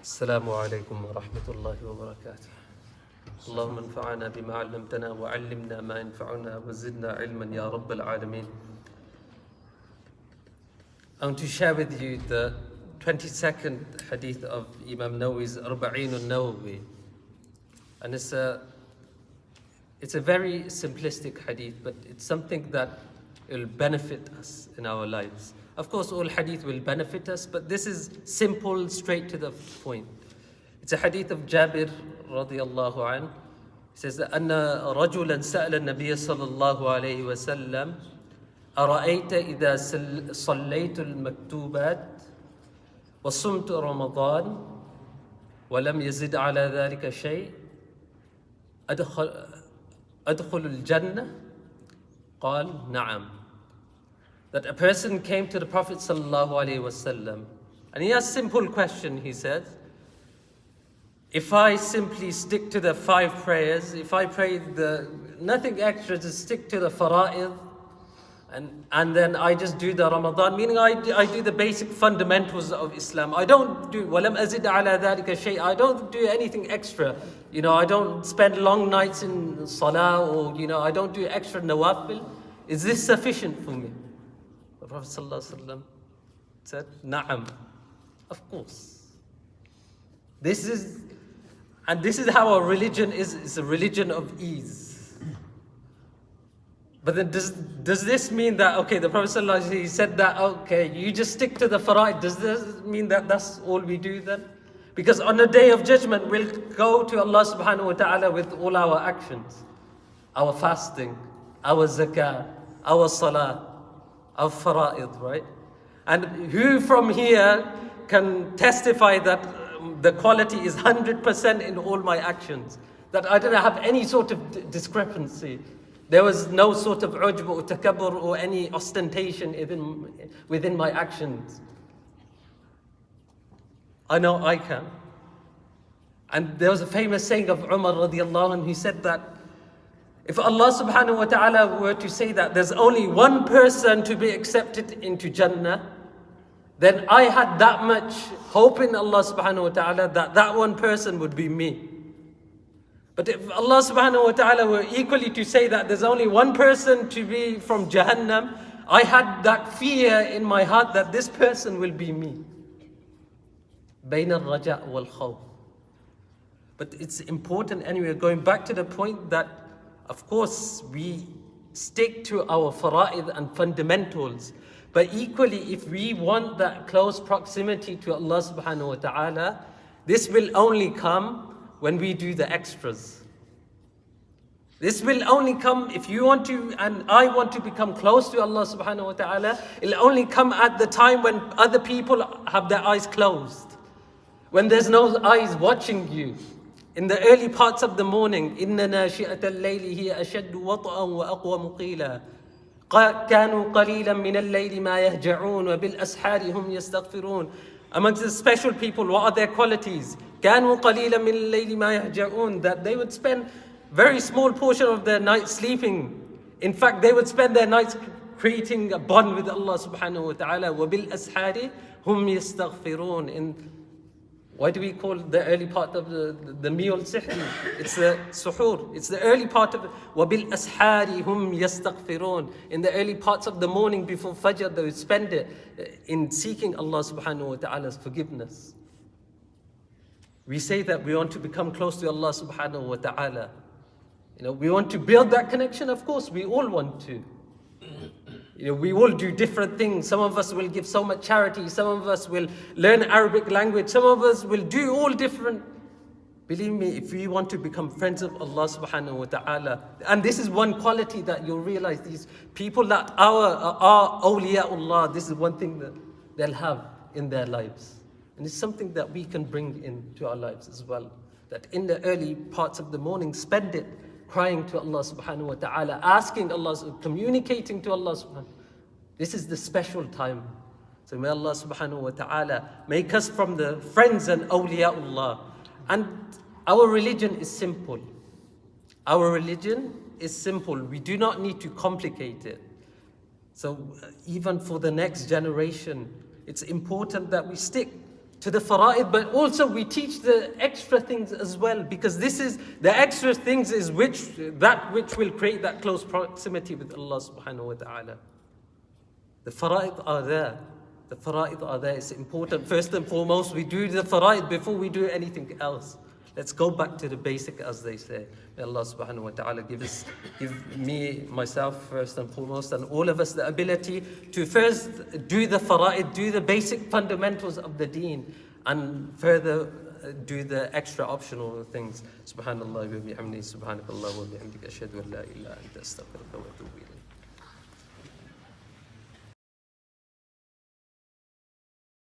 السلام عليكم ورحمة الله وبركاته. اللهم انفعنا بما علمتنا وعلمنا ما ينفعنا وزدنا علما يا رب العالمين. I want to share with you the 22nd hadith of Imam Nawawi's Arba'een al-Nawawi. And it's a very simplistic hadith, but it's something that will benefit us in our lives. Of course, all hadith will benefit us, but this is simple, straight to the point. It's a hadith of Jabir radiyallahu anhu. He says that أن رجلا سأل النبي صلى الله عليه وسلم أرأيت إذا صليت المكتوبات وصمت رمضان ولم يزد على ذلك شيء أدخل الجنة؟ قال نعم. That a person came to the Prophet sallallahu alaihi wasallam, and he has a simple question. He says, if I simply stick to the 5 prayers, if I pray nothing extra, just stick to the fara'id, and then I just do the Ramadan, meaning I do the basic fundamentals of Islam. I don't do وَلَمْ أَزِدْ عَلَى ذَلِكَ شَيْءٍ. I don't do anything extra. I don't spend long nights in salah, or I don't do extra nawafil. Is this sufficient for me? The Prophet ﷺ said, Na'am, of course. This is how our religion is. It's a religion of ease. But then does this mean that, okay, the Prophet ﷺ, he said that, okay, you just stick to the fara'id. Does this mean that that's all we do then? Because on the day of judgment, we'll go to Allah subhanahu wa ta'ala with all our actions. Our fasting, our zakah, our salah, our fara'id, right? And who from here can testify that the quality is 100% in all my actions? That I didn't have any sort of discrepancy. There was no sort of ujb or takabbur or any ostentation within my actions. I know I can. And there was a famous saying of Umar radiallahu anhu, he said that if Allah subhanahu wa ta'ala were to say that there's only one person to be accepted into Jannah, then I had that much hope in Allah subhanahu wa ta'ala that one person would be me. But if Allah subhanahu wa ta'ala were equally to say that there's only one person to be from Jahannam, I had that fear in my heart that this person will be me. بين الرجاء والخوف. But it's important anyway, going back to the point that of course, we stick to our fara'id and fundamentals. But equally, if we want that close proximity to Allah subhanahu wa ta'ala, this will only come when we do the extras. This will only come if you want to, and I want to become close to Allah subhanahu wa ta'ala. It'll only come at the time when other people have their eyes closed. When there's no eyes watching you. In the early parts of the morning, إِنَّ نَاشِئَةَ اللَّيْلِ هِيَ أَشَدُّ وَطْئًا وَأَقْوَمُ قِيلًا كَانُوا قَلِيلًا مِنَ اللَّيْلِ مَا يَهْجَعُونَ وَبِالْأَسْحَارِ هُمْ يَسْتَغْفِرُونَ. Amongst the special people, what are their qualities? كَانُوا قَلِيلًا مِنَ اللَّيْلِ مَا يَهْجَعُونَ. That they would spend very small portion of their night sleeping. In fact, they would spend their nights creating a bond with Allah subhanahu wa ta'ala. وَبِالْأَسْحَارِ هُمْ يَسْتَغْفِرُونَ. Why do we call the early part of the meal sihri? It's the suhoor. It's the early part of it. وَبِالْأَسْحَارِ هُمْ يَسْتَغْفِرُونَ. In the early parts of the morning before Fajr, they would spend it in seeking Allah subhanahu wa ta'ala's forgiveness. We say that we want to become close to Allah subhanahu wa ta'ala. We want to build that connection. Of course, we all want to. We all do different things. Some of us will give so much charity. Some of us will learn Arabic language. Some of us will do all different. Believe me, if we want to become friends of Allah subhanahu wa ta'ala, and this is one quality that you'll realize, these people that are awliyaullah, this is one thing that they'll have in their lives. And it's something that we can bring into our lives as well. That in the early parts of the morning, spend it crying to Allah subhanahu wa ta'ala, asking Allah, communicating to Allah subhanahu. This is the special time. So may Allah subhanahu wa ta'ala make us from the friends and awliyaullah. And our religion is simple. Our religion is simple. We do not need to complicate it. So even for the next generation, it's important that we stick to the fara'id, but also we teach the extra things as well, because this is the extra things is which will create that close proximity with Allah subhanahu wa ta'ala. The fara'id are there. The fara'id are there. It's important. First and foremost, we do the fara'id before we do anything else. Let's go back to the basic, as they say. May Allah subhanahu wa ta'ala give me, myself first and foremost, and all of us the ability to first do the fara'id, do the basic fundamentals of the deen, and further do the extra optional things. Subhanallah wa bihamdihi, subhanakallah wa bihamdika, ashhadu an la ilaha illa anta, astaghfiruka wa atubu.